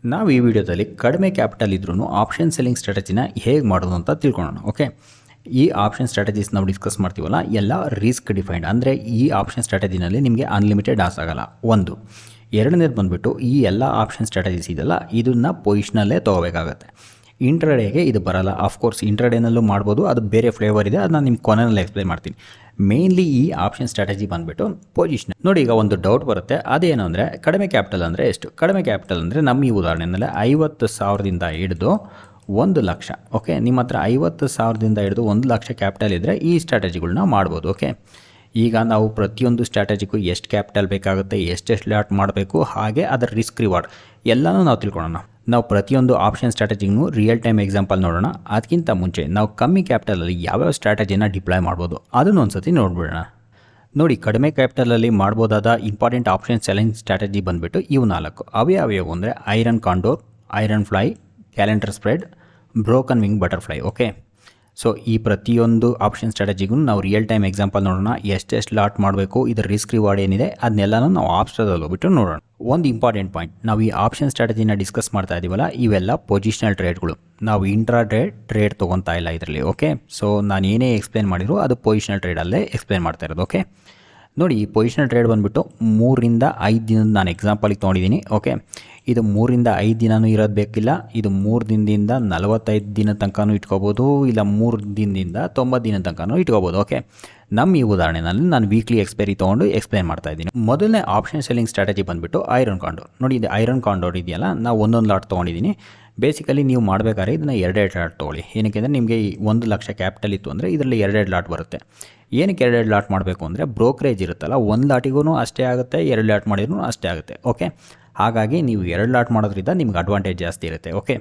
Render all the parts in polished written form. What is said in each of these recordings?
ನಾವು ಈ ವಿಡಿಯೋದಲ್ಲಿ ಕಡಿಮೆ ಕ್ಯಾಪಿಟಲ್ ಇದ್ರೂ ಆಪ್ಷನ್ ಸೆಲ್ಲಿಂಗ್ ಸ್ಟ್ರಾಟಜಿನ ಹೇಗೆ ಮಾಡೋದು ಅಂತ ತಿಳ್ಕೊಳ್ಳೋಣ. ಓಕೆ, ಈ ಆಪ್ಷನ್ ಸ್ಟ್ರಾಟಜೀಸ್ ನಾವು ಡಿಸ್ಕಸ್ ಮಾಡ್ತೀವಲ್ಲ ಎಲ್ಲ ರಿಸ್ಕ್ ಡಿಫೈನ್ಡ್, ಅಂದರೆ ಈ ಆಪ್ಷನ್ ಸ್ಟ್ರಾಟಜಿನಲ್ಲಿ ನಿಮಗೆ ಅನ್ಲಿಮಿಟೆಡ್ ಲಾಸ್ ಆಗಲ್ಲ. ಒಂದು ಎರಡನೇದು ಬಂದುಬಿಟ್ಟು ಈ ಎಲ್ಲ ಆಪ್ಷನ್ ಸ್ಟ್ರಾಟಜೀಸ್ ಇದೆಲ್ಲ ಇದನ್ನು ಪೊಸಿಷನಲ್ಲೇ ತೊಗೋಬೇಕಾಗತ್ತೆ. ಇಂಟ್ರಾಡೇಗೆ ಇದು ಬರಲ್ಲ. ಆಫ್ಕೋರ್ಸ್ ಇಂಟ್ರಾಡೇನಲ್ಲೂ ಮಾಡ್ಬೋದು, ಅದು ಬೇರೆ ಫ್ಲೇವರ್ ಇದೆ, ಅದು ನಾನು ನಿಮ್ಮ ಕೊನೆಯಲ್ಲಿ ಎಕ್ಸ್ಪ್ಲೈನ್ ಮಾಡ್ತೀನಿ. ಮೇನ್ಲಿ ಈ ಆಪ್ಷನ್ ಸ್ಟ್ರಾಟಜಿ ಬಂದುಬಿಟ್ಟು ಪೊಸಿಷನಲ್. ನೋಡಿ, ಈಗ ಒಂದು ಡೌಟ್ ಬರುತ್ತೆ, ಅದೇನು ಅಂದರೆ ಕಡಿಮೆ ಕ್ಯಾಪಿಟಲ್ ಅಂದರೆ ಎಷ್ಟು? ಕಡಿಮೆ ಕ್ಯಾಪಿಟಲ್ ಅಂದರೆ ನಮ್ಮ ಈ ಉದಾಹರಣೆಯಲ್ಲಿ 50,000ದಿಂದ ಹಿಡಿದು 1,00,000. ಓಕೆ, ನಿಮ್ಮ ಹತ್ರ 50,000ದಿಂದ ಹಿಡಿದು 1,00,000 ಕ್ಯಾಪಿಟಲ್ ಇದ್ದರೆ ಈ ಸ್ಟ್ರಾಟಜಿಗಳನ್ನ ಮಾಡ್ಬೋದು. ಓಕೆ, ಈಗ ನಾವು ಪ್ರತಿಯೊಂದು ಸ್ಟ್ರಾಟಜಿಗೂ ಎಷ್ಟು ಕ್ಯಾಪಿಟಲ್ ಬೇಕಾಗುತ್ತೆ, ಎಷ್ಟೆಷ್ಟು ಲಾಟ್ ಮಾಡಬೇಕು, ಹಾಗೆ ಅದರ ರಿಸ್ಕ್ ರಿವಾರ್ಡ್ ಎಲ್ಲನೂ ನಾವು ತಿಳ್ಕೊಳ್ಳೋಣ. ನಾವು ಪ್ರತಿಯೊಂದು ಆಪ್ಷನ್ ಸ್ಟ್ರಾಟಜಿಗೂ ರಿಯಲ್ ಟೈಮ್ ಎಕ್ಸಾಂಪಲ್ ನೋಡೋಣ. ಅದಕ್ಕಿಂತ ಮುಂಚೆ ನಾವು ಕಮ್ಮಿ ಕ್ಯಾಪಿಟಲಲ್ಲಿ ಯಾವ್ಯಾವ ಸ್ಟ್ರಾಟಜಿನ ಡಿಪ್ಲಾಯ್ ಮಾಡ್ಬೋದು ಅದನ್ನು ಒಂದು ಸತಿ ನೋಡ್ಬಿಡೋಣ. ನೋಡಿ, ಕಡಿಮೆ ಕ್ಯಾಪಿಟಲಲ್ಲಿ ಮಾಡ್ಬೋದಾದ ಇಂಪಾರ್ಟೆಂಟ್ ಆಪ್ಷನ್ ಸೆಲ್ಲಿಂಗ್ ಸ್ಟ್ರಾಟಜಿ ಬಂದುಬಿಟ್ಟು ಇವು 4. ಅವ್ಯಾವ್ಯಾವು ಅಂದರೆ iron condor, iron fly, calendar spread, broken wing butterfly. Okay, so ಈ ಪ್ರತಿಯೊಂದು ಆಪ್ಷನ್ ಸ್ಟ್ರಾಟಜಿಗೂ ನಾವು ರಿಯಲ್ ಟೈಮ್ ಎಕ್ಸಾಂಪಲ್ ನೋಡೋಣ. ಎಷ್ಟೆಷ್ಟು ಲಾಟ್ ಮಾಡಬೇಕು, ಇದರ ರಿಸ್ಕ್ ರಿವಾರ್ಡ್ ಏನಿದೆ ಅದನ್ನೆಲ್ಲನೂ ನಾವು ಆಪ್ಷನಲ್ಲಿ ಹೋಗ್ಬಿಟ್ಟು ನೋಡೋಣ. ಒಂದು ಇಂಪಾರ್ಟೆಂಟ್ ಪಾಯಿಂಟ್, ನಾವು ಈ ಆಪ್ಷನ್ ಸ್ಟ್ರಾಟಜಿನ ಡಿಸ್ಕಸ್ ಮಾಡ್ತಾ ಇದ್ದೀವಲ್ಲ, ಇವೆಲ್ಲ ಪೊಸಿಷನಲ್ ಟ್ರೇಡ್ಗಳು. ನಾವು ಇಂಟ್ರಾ ಟ್ರೇಡ್ ತೊಗೊತಾ ಇಲ್ಲ ಇದರಲ್ಲಿ. ಓಕೆ, ಸೊ ನಾನು ಏನೇ ಎಕ್ಸ್ಪ್ಲೇನ್ ಮಾಡಿದ್ರು ಅದು ಪೊಸಿಷನಲ್ ಟ್ರೇಡಲ್ಲೇ ಎಕ್ಸ್ಪ್ಲೇನ್ ಮಾಡ್ತಾ ಇರೋದು. ಓಕೆ, ನೋಡಿ, ಈ ಪೊಸಿಷನಲ್ ಟ್ರೇಡ್ ಬಂದುಬಿಟ್ಟು 3 ರಿಂದ 5 ದಿನದ ನಾನು ಎಕ್ಸಾಂಪಲಿಗೆ ತೊಗೊಂಡಿದ್ದೀನಿ. ಓಕೆ, ಇದು 3 ರಿಂದ 5 ದಿನವೂ ಇರೋದು ಬೇಕಿಲ್ಲ, ಇದು 3 ದಿನದಿಂದ 45 ದಿನ ತನಕನೂ ಇಟ್ಕೋಬೋದು, ಇಲ್ಲ 3 ದಿನದಿಂದ 90 ದಿನ ತನಕನೂ ಇಟ್ಕೋಬೋದು. ಓಕೆ, ನಮ್ಮ ಈ ಉದಾಹರಣೆನಲ್ಲಿ ನಾನು ವೀಕ್ಲಿ ಎಕ್ಸ್ಪೈರಿ ತೊಗೊಂಡು ಎಕ್ಸ್ಪ್ಲೇನ್ ಮಾಡ್ತಾ ಇದ್ದೀನಿ. ಮೊದಲನೇ ಆಪ್ಷನ್ ಸೆಲ್ಲಿಂಗ್ ಸ್ಟ್ರಾಟಜಿ ಬಂದುಬಿಟ್ಟು ಐರನ್ ಕಾಂಡೋರ್. ನೋಡಿ, ಇದು ಐರನ್ ಕಾಂಡೋರ್ ಇದೆಯಲ್ಲ, ನಾವು ಒಂದೊಂದು ಲಾಟ್ ತೊಗೊಂಡಿದ್ದೀನಿ. ಬೇಸಿಕಲಿ ನೀವು ಮಾಡಬೇಕಾದ್ರೆ ಇದನ್ನು 2 ಲಾಟ್ ತೊಗೊಳ್ಳಿ. ಏನಕ್ಕೆ ಅಂದರೆ ನಿಮಗೆ 1,00,000 ಕ್ಯಾಪಿಟಲ್ ಇತ್ತು ಅಂದರೆ ಇದರಲ್ಲಿ 2 ಲಾಟ್ ಬರುತ್ತೆ. ಏನಕ್ಕೆ 2 ಲಾಟ್ ಮಾಡಬೇಕು ಅಂದರೆ ಬ್ರೋಕರೇಜ್ ಇರುತ್ತಲ್ಲ, 1 ಲಾಟಿಗೂ ಅಷ್ಟೇ ಆಗುತ್ತೆ, 2 ಲಾಟ್ ಮಾಡಿದ್ರೂ ಅಷ್ಟೇ ಆಗುತ್ತೆ. ಓಕೆ, ಹಾಗಾಗಿ ನೀವು 2 ಲಾಟ್ ಮಾಡೋದ್ರಿಂದ ನಿಮ್ಗೆ ಅಡ್ವಾಂಟೇಜ್ ಜಾಸ್ತಿ ಇರುತ್ತೆ. ಓಕೆ,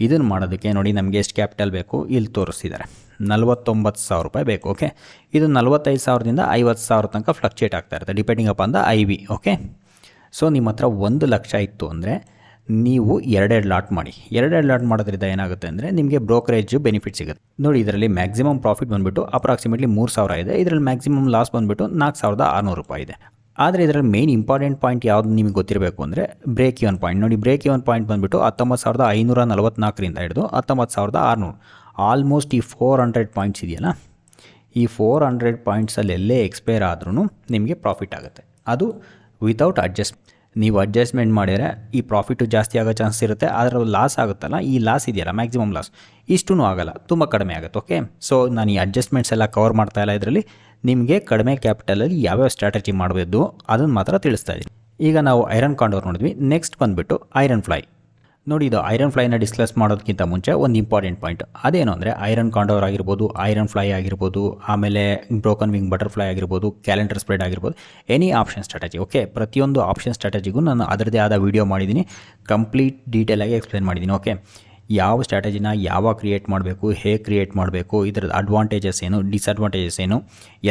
ಇದನ್ನು ಮಾಡೋದಕ್ಕೆ ನೋಡಿ ನಮಗೆ ಎಷ್ಟು ಕ್ಯಾಪಿಟಲ್ ಬೇಕು ಇಲ್ಲಿ ತೋರಿಸ್ತಿದ್ದಾರೆ, 49,000 ರೂಪಾಯಿ ಬೇಕು. ಓಕೆ, ಇದು 45,000ದಿಂದ 50,000 ತನಕ ಫ್ಲಕ್ಚುಯೇಟ್ ಆಗ್ತಾ ಇರುತ್ತೆ depending upon the IV. Okay, so ನಿಮ್ಮ ಹತ್ರ 1,00,000 ಇತ್ತು ಅಂದರೆ ನೀವು 2 ಲಾಟ್ ಮಾಡಿ. 2 ಲಾಟ್ ಮಾಡೋದ್ರಿಂದ ಏನಾಗುತ್ತೆ ಅಂದರೆ ನಿಮಗೆ ಬ್ರೋಕರೇಜ್ ಬೆನಿಫಿಟ್ ಸಿಗುತ್ತೆ. ನೋಡಿ, ಇದರಲ್ಲಿ ಮ್ಯಾಕ್ಸಿಮಮ್ ಪ್ರಾಫಿಟ್ ಬಂದುಬಿಟ್ಟು ಅಪ್ರಾಕ್ಸಿಮೇಟ್ಲಿ 3,000 ಇದೆ. ಇದರಲ್ಲಿ ಮ್ಯಾಕ್ಸಿಮಮ್ ಲಾಸ್ ಬಂದುಬಿಟ್ಟು 4,600 ರೂಪಾಯಿ ಇದೆ. ಆದರೆ ಇದರಲ್ಲಿ ಮೇನ್ ಇಂಪಾರ್ಟೆಂಟ್ ಪಾಯಿಂಟ್ ಯಾವುದು ನಿಮಗೆ ಗೊತ್ತಿರಬೇಕು ಅಂದರೆ ಬ್ರೇಕ್ ಇವನ್ ಪಾಯಿಂಟ್. ನೋಡಿ, ಬ್ರೇಕ್ ಇವನ್ ಪಾಯಿಂಟ್ ಬಂದುಬಿಟ್ಟು 19,544ರಿಂದ ಹಿಡಿದು 19,600. ಆಲ್ಮೋಸ್ಟ್ ಈ 400 ಪಾಯಿಂಟ್ಸ್ ಇದೆಯಲ್ಲ, ಈ 400 ಪಾಯಿಂಟ್ಸಲ್ಲಿ ಎಲ್ಲೇ ಎಕ್ಸ್ಪೈರ್ ಆದ್ರೂ ನಿಮಗೆ ಪ್ರಾಫಿಟ್ ಆಗುತ್ತೆ. ಅದು ವಿತೌಟ್ ಅಡ್ಜಸ್ಟ್. ನೀವು ಅಡ್ಜಸ್ಟ್ಮೆಂಟ್ ಮಾಡಿದರೆ ಈ ಪ್ರಾಫಿಟು ಜಾಸ್ತಿ ಆಗೋ ಚಾನ್ಸ್ ಇರುತ್ತೆ, ಆದರೆ ಲಾಸ್ ಆಗುತ್ತಲ್ಲ, ಈ ಲಾಸ್ ಇದೆಯಲ್ಲ ಮ್ಯಾಕ್ಸಿಮಮ್ ಲಾಸ್ ಇಷ್ಟೂ ಆಗಲ್ಲ, ತುಂಬ ಕಡಿಮೆ ಆಗುತ್ತೆ. ಓಕೆ, ಸೊ ನಾನು ಈ ಅಡ್ಜಸ್ಟ್ಮೆಂಟ್ಸ್ ಎಲ್ಲ ಕವರ್ ಮಾಡ್ತಾ ಇಲ್ಲ. ಇದರಲ್ಲಿ ನಿಮಗೆ ಕಡಿಮೆ ಕ್ಯಾಪಿಟಲಲ್ಲಿ ಯಾವ್ಯಾವ ಸ್ಟ್ರಾಟಜಿ ಮಾಡಬೇಕು ಅದನ್ನು ಮಾತ್ರ ತಿಳಿಸ್ತಾ ಇದ್ದೀನಿ. ಈಗ ನಾವು ಐರನ್ ಕಾಂಡೋರ್ ನೋಡಿದ್ವಿ. ನೆಕ್ಸ್ಟ್ ಬಂದುಬಿಟ್ಟು ಐರನ್ ಫ್ಲೈ. ನೋಡಿ, ಇದು ಐರನ್ ಫ್ಲೈನ ಡಿಸ್ಕಸ್ ಮಾಡೋದಕ್ಕಿಂತ ಮುಂಚೆ ಒಂದು ಇಂಪಾರ್ಟೆಂಟ್ ಪಾಯಿಂಟ್, ಅದೇನು ಅಂದರೆ ಐರನ್ ಕಾಂಡೋರ್ ಆಗಿರ್ಬೋದು, ಐರನ್ ಫ್ಲೈ ಆಗಿರ್ಬೋದು, ಆಮೇಲೆ ಬ್ರೋಕನ್ ವಿಂಗ್ ಬಟರ್ಫ್ಲೈ ಆಗಿರ್ಬೋದು, ಕ್ಯಾಲೆಂಡರ್ ಸ್ಪ್ರೆಡ್ ಆಗಿರ್ಬೋದು, ಎನಿ ಆಪ್ಷನ್ ಸ್ಟ್ರಾಟಜಿ. ಓಕೆ, ಪ್ರತಿಯೊಂದು ಆಪ್ಷನ್ ಸ್ಟ್ರಾಟಜಿಗೂ ನಾನು ಅದರದೇ ಆದ ವೀಡಿಯೋ ಮಾಡಿದ್ದೀನಿ, ಕಂಪ್ಲೀಟ್ ಡೀಟೇಲಾಗಿ ಎಕ್ಸ್ಪ್ಲೇನ್ ಮಾಡಿದ್ದೀನಿ. ಓಕೆ, ಯಾವ ಸ್ಟ್ರಾಟಜಿನ ಯಾವಾಗ ಕ್ರಿಯೇಟ್ ಮಾಡಬೇಕು, ಹೇಗೆ ಕ್ರಿಯೇಟ್ ಮಾಡಬೇಕು, ಇದರದ್ದು ಅಡ್ವಾಂಟೇಜಸ್ ಏನು, ಡಿಸ್ಅಡ್ವಾಂಟೇಜಸ್ ಏನು,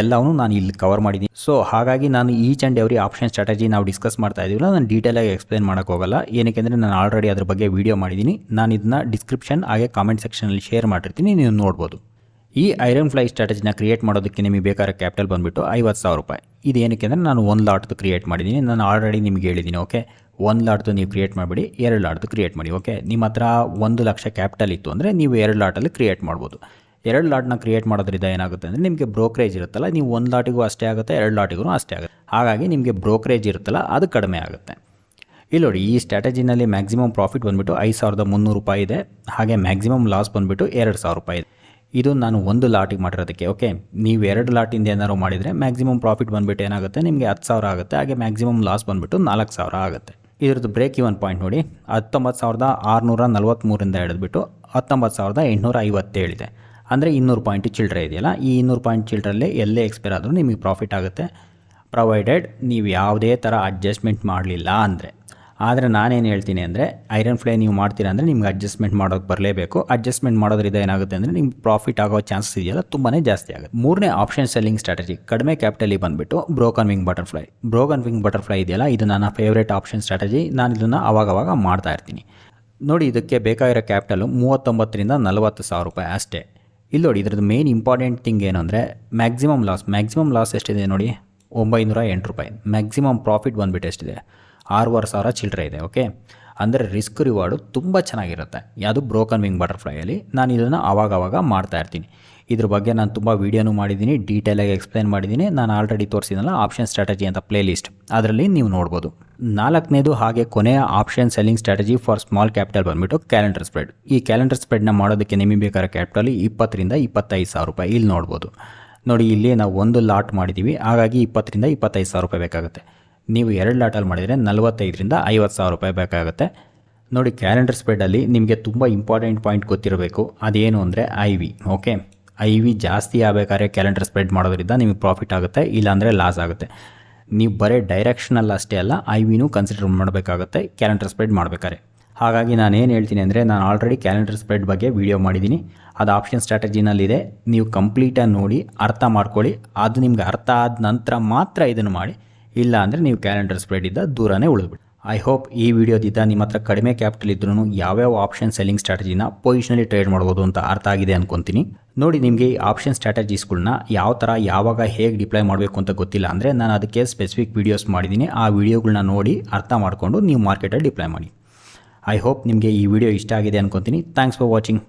ಎಲ್ಲವನ್ನೂ ನಾನು ಇಲ್ಲಿ ಕವರ್ ಮಾಡಿದ್ದೀನಿ. ಸೊ ಹಾಗಾಗಿ ನಾನು each and every option strategy ನಾವು ಡಿಸ್ಕಸ್ ಮಾಡ್ತಾ ಇದ್ದೀವಲ್ಲ, ನಾನು ಡೀಟೇಲಾಗಿ ಎಕ್ಸ್ಪ್ಲೇನ್ ಮಾಡೋಕ್ಕೆ ಹೋಗಲ್ಲ. ಏನಕ್ಕೆ ಅಂದರೆ ನಾನು ಆಲ್ರೆಡಿ ಅದ್ರ ಬಗ್ಗೆ ವೀಡಿಯೋ ಮಾಡಿದ್ದೀನಿ. ನಾನು ಇದನ್ನ ಡಿಸ್ಕ್ರಿಪ್ಷನ್ ಹಾಗೆ ಕಾಮೆಂಟ್ ಸೆಕ್ಷನಲ್ಲಿ ಶೇರ್ ಮಾಡಿರ್ತೀನಿ, ನೀವು ನೋಡ್ಬೋದು. ಈ ಐರನ್ ಫ್ಲೈ ಸ್ಟ್ರಾಟಜಿನ ಕ್ರಿಯೇಟ್ ಮಾಡೋದಕ್ಕೆ ನಿಮಗೆ ಬೇಕಾದ ಕ್ಯಾಪಿಟಲ್ ಬಂದುಬಿಟ್ಟು 50,000 ರೂಪಾಯಿ. ಇದು ಏನಕ್ಕೆ ಅಂದರೆ ನಾನು 1 ಲಾಟ್ದು ಕ್ರಿಯೇಟ್ ಮಾಡಿದ್ದೀನಿ. ನಾನು ಆಲ್ರೆಡಿ ನಿಮಗೆ ಹೇಳಿದ್ದೀನಿ. ಓಕೆ, 1 ಲಾಟ್ದು ನೀವು ಕ್ರಿಯೇಟ್ ಮಾಡಿಬಿಡಿ, 2 ಲಾಟ್ದು ಕ್ರಿಯೇಟ್ ಮಾಡಿ. ಓಕೆ, ನಿಮ್ಮ ಹತ್ರ 1,00,000 ಕ್ಯಾಪಿಟಲ್ ಇತ್ತು ಅಂದರೆ ನೀವು 2 ಲಾಟಲ್ಲಿ ಕ್ರಿಯೇಟ್ ಮಾಡ್ಬೋದು. 2 ಲಾಟ್ನ ಕ್ರಿಯೇಟ್ ಮಾಡೋದ್ರಿಂದ ಏನಾಗುತ್ತೆ ಅಂದರೆ ನಿಮಗೆ ಬ್ರೋಕರೇಜ್ ಇರುತ್ತಲ್ಲ, ನೀವು 1 ಲಾಟಿಗೂ ಅಷ್ಟೇ ಆಗುತ್ತೆ, 2 ಲಾಟಿಗೂ ಅಷ್ಟೇ ಆಗುತ್ತೆ. ಹಾಗಾಗಿ ನಿಮಗೆ ಬ್ರೋಕರೇಜ್ ಇರುತ್ತಲ್ಲ ಅದು ಕಡಿಮೆ ಆಗುತ್ತೆ. ಇಲ್ಲಿ ನೋಡಿ, ಈ ಸ್ಟ್ರಾಟಜಿನಲ್ಲಿ ಮ್ಯಾಕ್ಸಿಮಮ್ ಪ್ರಾಫಿಟ್ ಬಂದುಬಿಟ್ಟು 5,300 ರೂಪಾಯಿ ಇದೆ, ಹಾಗೆ ಮ್ಯಾಕ್ಸಿಮಮ್ ಲಾಸ್ ಬಂದುಬಿಟ್ಟು 2,000 ರೂಪಾಯಿ ಇದೆ. ಇದು ನಾನು 1 ಲಾಟಿಗೆ ಮಾಡಿರೋದಕ್ಕೆ. ಓಕೆ, ನೀವು 2 ಲಾಟಿಂದ ಏನಾದ್ರು ಮಾಡಿದರೆ ಮ್ಯಾಕ್ಸಿಮಮ್ ಪ್ರಾಫಿಟ್ ಬಂದುಬಿಟ್ಟು ಏನಾಗುತ್ತೆ ನಿಮಗೆ 10,000 ಆಗುತ್ತೆ, ಹಾಗೆ ಮ್ಯಾಕ್ಸಿಮಮ್ ಲಾಸ್ ಬಂದುಬಿಟ್ಟು 4,000 ಆಗುತ್ತೆ. ಇದರದ್ದು ಬ್ರೇಕ್ ಇವನ್ ಪಾಯಿಂಟ್ ನೋಡಿ, 19,643ರಿಂದ ಹಿಡಿದ್ಬಿಟ್ಟು 19,857 ಇದೆ. ಅಂದರೆ 200 ಪಾಯಿಂಟ್ ಚಿಲ್ಲರೆ ಇದೆಯಲ್ಲ, ಈ 200 ಪಾಯಿಂಟ್ ಚಿಲ್ಲರಲ್ಲಿ ಎಲ್ಲೇ ಎಕ್ಸ್ಪೈರ್ ಆದರೂ ನಿಮಗೆ ಪ್ರಾಫಿಟ್ ಆಗುತ್ತೆ, ಪ್ರೊವೈಡೆಡ್ ನೀವು ಯಾವುದೇ ಥರ ಅಡ್ಜಸ್ಟ್ಮೆಂಟ್ ಮಾಡಲಿಲ್ಲ ಅಂದರೆ. ಆದರೆ ನಾನೇನು ಹೇಳ್ತೀನಿ ಅಂದರೆ ಐರನ್ ಫ್ಲೈ ನೀವು ಮಾಡ್ತೀರಾ ಅಂದರೆ ನಿಮ್ಗೆ ಅಡ್ಜಸ್ಟ್ಮೆಂಟ್ ಮಾಡೋಕ್ಕೆ ಬರಲೇಬೇಕು. ಅಡ್ಜಸ್ಟ್ಮೆಂಟ್ ಮಾಡೋದ್ರಿಂದ ಏನಾಗುತ್ತೆ ಅಂದರೆ ನಿಮ್ಗೆ ಪ್ರಾಫಿಟ್ ಆಗೋ ಚಾನ್ಸಸ್ ಇದೆಯಲ್ಲ ತುಂಬಾ ಜಾಸ್ತಿ ಆಗುತ್ತೆ. 3ನೇ ಆಪ್ಷನ್ ಸೆಲ್ಲಿಂಗ್ ಸ್ಟ್ರಾಟಜಿ ಕಡಿಮೆ ಕ್ಯಾಪಿಟಲಿಗೆ ಬಂದುಬಿಟ್ಟು broken wing butterfly. Broken wing butterfly ಇದೆಯಲ್ಲ, ಇದು ನನ್ನ ಫೇವ್ರೇಟ್ ಆಪ್ಷನ್ ಸ್ಟ್ರಾಟಜಿ. ನಾನು ಇದನ್ನು ಅವಾಗವಾಗ ಮಾಡ್ತಾ ಇರ್ತೀನಿ. ನೋಡಿ, ಇದಕ್ಕೆ ಬೇಕಾಗಿರೋ ಕ್ಯಾಪಿಟಲು 39,000ರಿಂದ 40,000 ರೂಪಾಯಿ ಅಷ್ಟೇ. ಇಲ್ಲಿ ನೋಡಿ, ಇದ್ರದ್ದು ಮೇನ್ ಇಂಪಾರ್ಟೆಂಟ್ ಥಿಂಗ್ ಏನು ಅಂದರೆ ಮ್ಯಾಕ್ಸಿಮಮ್ ಲಾಸ್ ಎಷ್ಟಿದೆ ನೋಡಿ, 908 ರೂಪಾಯಿ. ಮ್ಯಾಕ್ಸಿಮಮ್ ಪ್ರಾಫಿಟ್ ಬಂದುಬಿಟ್ಟು ಎಷ್ಟಿದೆ, 6,500 ಚಿಲ್ಲರೆ ಇದೆ. ಓಕೆ, ಅಂದರೆ ರಿಸ್ಕ್ ರಿವಾರ್ಡು ತುಂಬ ಚೆನ್ನಾಗಿರುತ್ತೆ. ಯಾವುದು ಬ್ರೋಕನ್ ವಿಂಗ್ ಬಟರ್ಫ್ಲೈಯಲ್ಲಿ ನಾನು ಇದನ್ನು ಆವಾಗವಾಗ ಮಾಡ್ತಾ ಇರ್ತೀನಿ. ಇದ್ರ ಬಗ್ಗೆ ನಾನು ತುಂಬ ವೀಡಿಯೋನೂ ಮಾಡಿದ್ದೀನಿ, ಡೀಟೇಲಾಗಿ ಎಕ್ಸ್ಪ್ಲೈನ್ ಮಾಡಿದ್ದೀನಿ. ನಾನು ಆಲ್ರೆಡಿ ತೋರಿಸಿದ್ನಲ್ಲ ಆಪ್ಷನ್ ಸ್ಟ್ರಾಟಜಿ ಅಂತ ಪ್ಲೇಲಿಸ್ಟ್, ಅದರಲ್ಲಿ ನೀವು ನೋಡ್ಬೋದು. 4ನೇದು ಹಾಗೆ ಕೊನೆಯ option selling strategy for small capital ಬಂದುಬಿಟ್ಟು ಕ್ಯಾಲೆಂಡರ್ ಸ್ಪ್ರೆಡ್. ಈ ಕ್ಯಾಲೆಂಡರ್ ಸ್ಪ್ರೆಡ್ನ ಮಾಡೋದಕ್ಕೆ ನಿಮಗೆ ಬೇಕಾದ ಕ್ಯಾಪಿಟಲ್ 20 ರಿಂದ 25 ಸಾವಿರ ರೂಪಾಯಿ. ಇಲ್ಲಿ ನೋಡ್ಬೋದು ನೋಡಿ, ಇಲ್ಲಿ ನಾವು ಒಂದು ಲಾಟ್ ಮಾಡಿದ್ದೀವಿ, ಹಾಗಾಗಿ 20 ರಿಂದ 25 ಸಾವಿರ ರೂಪಾಯಿ ಬೇಕಾಗುತ್ತೆ. ನೀವು 2 ಲಾಟಲ್ಲಿ ಮಾಡಿದರೆ 45 ರಿಂದ 50 ಸಾವಿರ ರೂಪಾಯಿ ಬೇಕಾಗುತ್ತೆ. ನೋಡಿ, ಕ್ಯಾಲೆಂಡರ್ ಸ್ಪ್ರೆಡಲ್ಲಿ ನಿಮಗೆ ತುಂಬ ಇಂಪಾರ್ಟೆಂಟ್ ಪಾಯಿಂಟ್ ಗೊತ್ತಿರಬೇಕು. ಅದೇನು ಅಂದರೆ IV. ಓಕೆ, IV ಜಾಸ್ತಿ ಆಗಬೇಕಾದ್ರೆ ಕ್ಯಾಲೆಂಡರ್ ಸ್ಪ್ರೆಡ್ ಮಾಡೋದ್ರಿಂದ ನಿಮಗೆ ಪ್ರಾಫಿಟ್ ಆಗುತ್ತೆ, ಇಲ್ಲಾಂದರೆ ಲಾಸ್ ಆಗುತ್ತೆ. ನೀವು ಬರೀ ಡೈರೆಕ್ಷನಲ್ ಅಷ್ಟೇ ಅಲ್ಲ, IVನೂ ಕನ್ಸಿಡರ್ ಮಾಡಬೇಕಾಗುತ್ತೆ ಕ್ಯಾಲೆಂಡರ್ ಸ್ಪ್ರೆಡ್ ಮಾಡಬೇಕಾದ್ರೆ. ಹಾಗಾಗಿ ನಾನು ಏನು ಹೇಳ್ತೀನಿ ಅಂದರೆ, ನಾನು ಆಲ್ರೆಡಿ ಕ್ಯಾಲೆಂಡರ್ ಸ್ಪ್ರೆಡ್ ಬಗ್ಗೆ ವೀಡಿಯೋ ಮಾಡಿದ್ದೀನಿ, ಅದು ಆಪ್ಷನ್ ಸ್ಟ್ರಾಟಜಿನಲ್ಲಿದೆ. ನೀವು ಕಂಪ್ಲೀಟಾಗಿ ನೋಡಿ ಅರ್ಥ ಮಾಡ್ಕೊಳ್ಳಿ. ಅದು ನಿಮ್ಗೆ ಅರ್ಥ ಆದ ನಂತರ ಮಾತ್ರ ಇದನ್ನು ಮಾಡಿ, ಇಲ್ಲ ಅಂದರೆ ನೀವು ಕ್ಯಾಲೆಂಡರ್ ಸ್ಪ್ರೆಡಿಂದ ದೂರನೇ ಉಳಿದ್ಬಿಡಿ. ಐ ಹೋಪ್ ಈ ವಿಡಿಯೋದಿಂದ ನಿಮ್ಮ ಹತ್ರ ಕಡಿಮೆ ಕ್ಯಾಪಿಟಲ್ ಇದ್ರೂ ಯಾವ್ಯಾವ ಆಪ್ಷನ್ ಸೆಲ್ಲಿಂಗ್ ಸ್ಟ್ರಾಟಜಿನ ಪೊಸಿಷನಲ್ಲಿ ಟ್ರೇಡ್ ಮಾಡ್ಬೋದು ಅಂತ ಅರ್ಥ ಆಗಿದೆ ಅಂದ್ಕೊತೀನಿ. ನೋಡಿ, ನಿಮಗೆ ಈ ಆಪ್ಷನ್ ಸ್ಟ್ರಾಟಜೀಸ್ಗಳನ್ನ ಯಾವ ಥರ ಯಾವಾಗ ಹೇಗೆ ಡಿಪ್ಲೈ ಮಾಡಬೇಕು ಅಂತ ಗೊತ್ತಿಲ್ಲ ಅಂದರೆ, ನಾನು ಅದಕ್ಕೆ ಸ್ಪೆಸಿಫಿಕ್ ವೀಡಿಯೋಸ್ ಮಾಡಿದ್ದೀನಿ. ಆ ವಿಡಿಯೋಗಳನ್ನ ನೋಡಿ ಅರ್ಥ ಮಾಡಿಕೊಂಡು ನೀವು ಮಾರ್ಕೆಟಲ್ಲಿ ಡಿಪ್ಲೈ ಮಾಡಿ. ಐ ಹೋಪ್ ನಿಮಗೆ ಈ ವಿಡಿಯೋ ಇಷ್ಟ ಆಗಿದೆ ಅಂದ್ಕೊತೀನಿ. Thanks for watching.